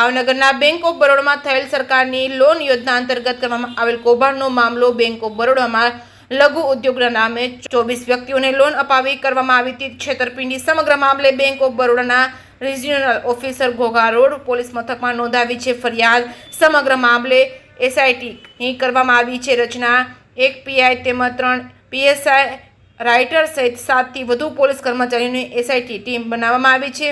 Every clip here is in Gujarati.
ભાવનગરના બેંક ઓફ બરોડામાં થયેલ સરકારની લોન યોજના અંતર્ગત કરવામાં આવેલ કૌભાંડનો મામલો બેંક ઓફ બરોડામાં લઘુ ઉદ્યોગના નામે 24 વ્યક્તિઓને લોન અપાવી કરવામાં આવી હતી છેતરપિંડી સમગ્ર મામલે બેંક ઓફ બરોડાના regional officer Ghogha road police મથકમાં નોંધાવી છે ફરિયાદ સમગ્ર મામલે એસઆઈટી કરવામાં આવી છે રચના 1 પીઆઈ તેમજ 3 પીએસઆઈ રાઇટર સહિત 7 થી વધુ પોલીસ કર્મચારીઓની એસઆઈટી ટીમ બનાવવામાં આવી છે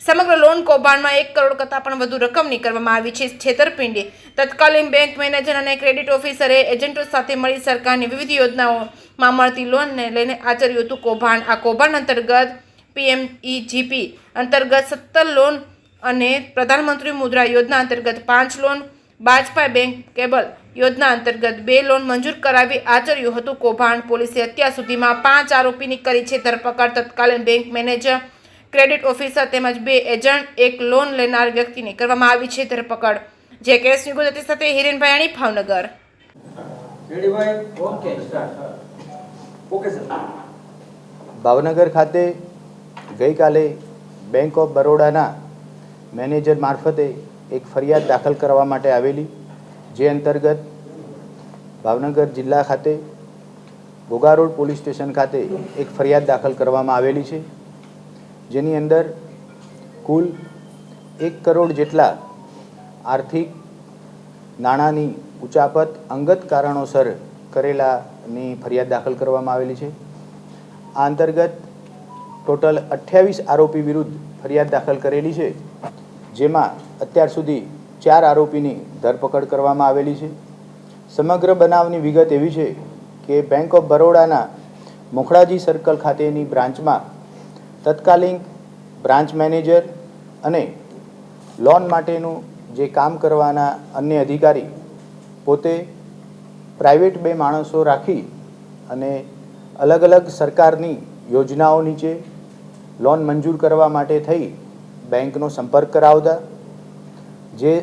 સમગ્ર લોન કૌભાંડમાં 1 કરોડ કરતાં પણ વધુ રકમની કરવામાં આવી છે છેતરપિંડી તત્કાલીન બેંક મેનેજર અને ક્રેડિટ ઓફિસરે એજન્ટો સાથે મળી સરકારની વિવિધ યોજનાઓમાં મળતી લોનને લઈને આચર્યું હતું કૌભાંડ આ કૌભાંડ અંતર્ગત પીએમઈજીપી અંતર્ગત 17 લોન અને પ્રધાનમંત્રી મુદ્રા યોજના અંતર્ગત 5 લોન વાજપાઈ બેંક કેબલ યોજના અંતર્ગત 2 લોન મંજૂર કરાવી આચર્યું હતું કૌભાંડ પોલીસે અત્યાર સુધીમાં 5 આરોપીની કરી છે ધરપકડ તત્કાલીન બેંક મેનેજર ક્રેડિટ ઓફિસર તેમજ 2 એજન્ટ 1 લોન લેનાર વ્યક્તિની કરવામાં આવી છે ધરપકડ જે કેસ ગુજરાતી સાથે હિરેનભાઈ ભાવનગર ભાવનગર ખાતે ગઈકાલે બેંક ઓફ બરોડાના મેનેજર મારફતે એક ફરિયાદ દાખલ કરવા માટે આવેલી જે અંતર્ગત ભાવનગર જિલ્લા ખાતે ઘોઘા રોડ પોલીસ સ્ટેશન ખાતે એક ફરિયાદ દાખલ કરવામાં આવેલી છે જેની અંદર કુલ 1 કરોડ જેટલા આર્થિક નાણાંની ઉચાપત અંગત કારણોસર કરેલાની ફરિયાદ દાખલ કરવામાં આવેલી છે આ અંતર્ગત ટોટલ 28 આરોપી વિરુદ્ધ ફરિયાદ દાખલ કરેલી છે જેમાં અત્યાર સુધી 4 આરોપીની ધરપકડ કરવામાં આવેલી છે સમગ્ર બનાવની વિગત એવી છે કે બેંક ઓફ બરોડાના મોખડાજી સર્કલ ખાતેની બ્રાન્ચમાં તત્કાલીન બ્રાન્ચ મેનેજર અને લોન માટેનું જે કામ કરવાના અન્ય અધિકારી પોતે પ્રાઇવેટ 2 માણસો રાખી અને અલગ અલગ સરકારની યોજનાઓ નીચે લોન મંજૂર કરવા માટે થઈ બેંકનો સંપર્ક કરાવતા જે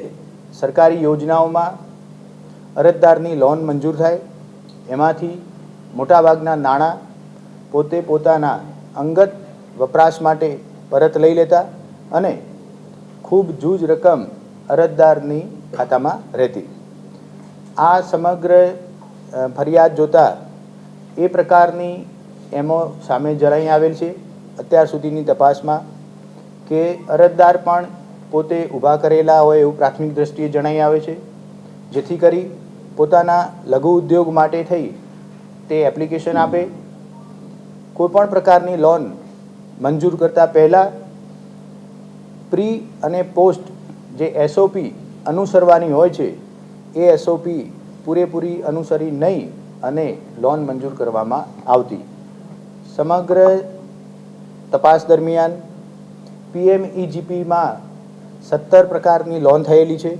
સરકારી યોજનાઓમાં અરજદારની લોન મંજૂર થાય એમાંથી મોટાભાગના નાણાં પોતે પોતાના અંગત વપરાશ માટે પરત લઈ લેતા અને ખૂબ જૂજ રકમ અરજદારની ખાતામાં રહેતી આ સમગ્ર ફરિયાદ જોતા એ પ્રકારની એમો સામે જણાઈ આવેલ છે અત્યાર સુધીની તપાસમાં કે અરજદાર પણ પોતે ઊભા કરેલા હોય એવું પ્રાથમિક દ્રષ્ટિએ જણાઈ આવે છે જેથી કરી પોતાના લઘુ ઉદ્યોગ માટે થઈ તે એપ્લિકેશન આપે કોઈપણ પ્રકારની લોન મંજૂર કરતાં પહેલાં પ્રી અને પોસ્ટ જે એસઓપી અનુસરવાની હોય છે એ એસઓપી પૂરેપૂરી અનુસરી નહીં અને લોન મંજૂર કરવામાં આવતી સમગ્ર તપાસ દરમિયાન પીએમઈજીપીમાં 17 પ્રકારની લોન થયેલી છે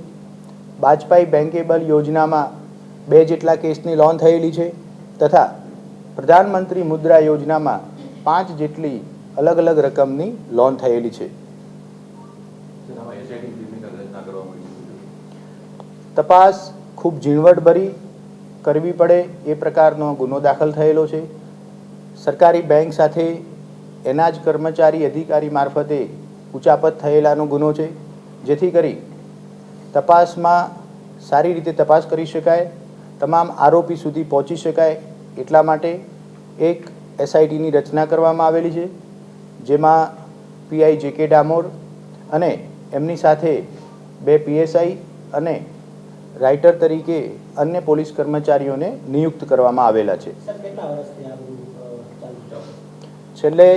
વાજપાઈ બેંકેબલ યોજનામાં 2 જેટલા કેસની લોન થયેલી છે તથા પ્રધાનમંત્રી મુદ્રા યોજનામાં 5 જેટલી અલગ અલગ રકમની લોન થયેલી છે તપાસ ખૂબ ઝીણવટભરી કરવી પડે એ પ્રકારનો ગુનો દાખલ થયેલો છે સરકારી બેંક સાથે એના જ કર્મચારી અધિકારી મારફતે ઉચાપત થયેલાનો ગુનો છે જેથી કરી તપાસમાં સારી રીતે તપાસ કરી શકાય તમામ આરોપી સુધી પહોંચી શકાય એટલા માટે એક એસઆઈટીની રચના કરવામાં આવેલી છે જેમાં પીઆઈ જેકે ડામોર અને એમની સાથે 2 પીએસઆઈ અને રાઇટર તરીકે અન્ય પોલીસ કર્મચારીઓને નિયુક્ત કરવામાં આવેલા છે છેલ્લે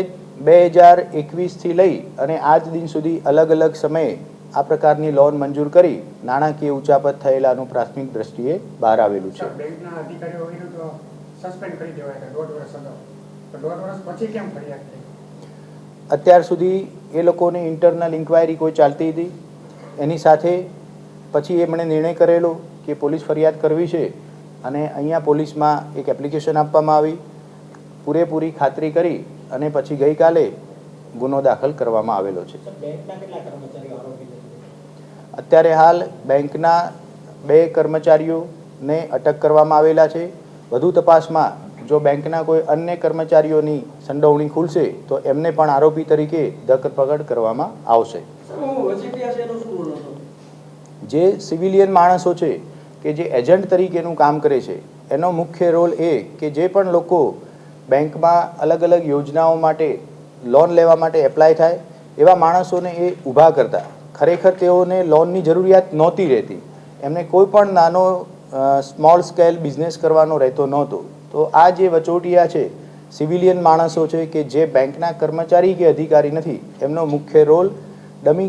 2021થી લઈ અને આજ દિન સુધી અલગ અલગ સમયે આ પ્રકારની લોન મંજૂર કરી નાણાકીય ઉચાપત થયેલાનું પ્રાથમિક દ્રષ્ટિએ બહાર આવેલું છે અત્યાર સુધી એ લોકોની ઇન્ટરનલ ઇન્ક્વાયરી કોઈ ચાલતી હતી એની સાથે પછી એમણે નિર્ણય કરેલો કે પોલીસ ફરિયાદ કરવી છે અને અહીંયા પોલીસમાં એક એપ્લિકેશન આપવામાં આવી પૂરેપૂરી ખાતરી કરી અને પછી ગઈકાલે ગુનો દાખલ કરવામાં આવેલો છે અત્યારે હાલ બેંકના 2 કર્મચારીઓને અટક કરવામાં આવેલા છે વધુ તપાસમાં જો બેંકના કોઈ અન્ય કર્મચારીઓની સંડોવણી ખુલશે તો એમને પણ આરોપી તરીકે ધરપકડ કરવામાં આવશે જે સિવિલિયન માણસો છે કે જે એજન્ટ તરીકેનું કામ કરે છે, એનો મુખ્ય રોલ એ કે જે પણ લોકો બેંકમાં અલગ અલગ યોજનાઓ માટે લોન લેવા માટે એપ્લાય થાય એવા માણસોને એ ઊભા કરતા. ખરેખર તેઓને લોનની જરૂરિયાત નહોતી રહેતી, એમને કોઈ પણ નાનો સ્મોલ સ્કેલ બિઝનેસ કરવાનો રહેતો નહોતો. તો આ જે વચોટિયા છે, સિવિલિયન માણસો છે કે જે બેંકના કર્મચારી કે અધિકારી નથી, એમનો મુખ્ય રોલ ડમી